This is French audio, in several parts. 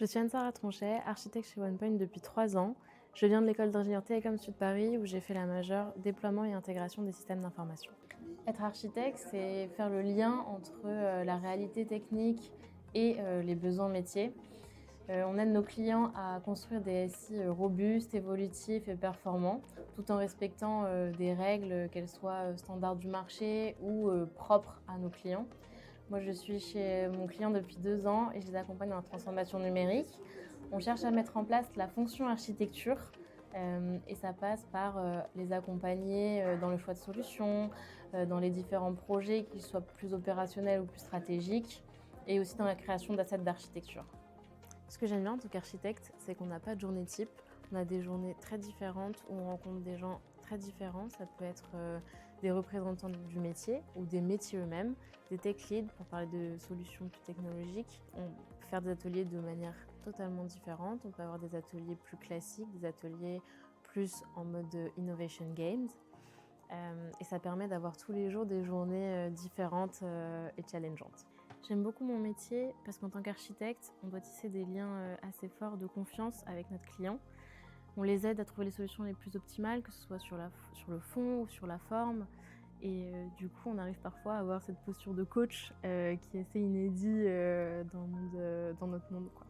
Je suis Anne-Sara Tronchet, architecte chez OnePoint depuis 3 ans. Je viens de l'école d'ingénieur Télécom Sud Paris où j'ai fait la majeure déploiement et intégration des systèmes d'information. Être architecte, c'est faire le lien entre la réalité technique et les besoins métiers. On aide nos clients à construire des SI robustes, évolutifs et performants, tout en respectant des règles, qu'elles soient standards du marché ou propres à nos clients. Moi, je suis chez mon client depuis 2 ans et je les accompagne dans la transformation numérique. On cherche à mettre en place la fonction architecture et ça passe par les accompagner dans le choix de solutions, dans les différents projets, qu'ils soient plus opérationnels ou plus stratégiques, et aussi dans la création d'assets d'architecture. Ce que j'aime bien en tant qu'architecte, c'est qu'on n'a pas de journée type. On a des journées très différentes où on rencontre des gens très différents. Ça peut être des représentants du métier ou des métiers eux-mêmes, des tech leads pour parler de solutions plus technologiques. On peut faire des ateliers de manière totalement différente. On peut avoir des ateliers plus classiques, des ateliers plus en mode innovation games. Et ça permet d'avoir tous les jours des journées différentes et challengeantes. J'aime beaucoup mon métier parce qu'en tant qu'architecte, on doit tisser des liens assez forts de confiance avec notre client. On les aide à trouver les solutions les plus optimales, que ce soit sur le fond ou sur la forme. Et du coup, on arrive parfois à avoir cette posture de coach qui est assez inédit dans notre monde, quoi.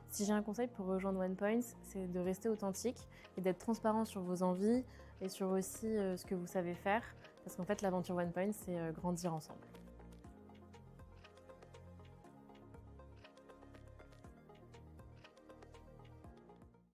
Si j'ai un conseil pour rejoindre OnePoint, c'est de rester authentique et d'être transparent sur vos envies et sur aussi ce que vous savez faire. Parce qu'en fait, l'aventure OnePoint, c'est grandir ensemble.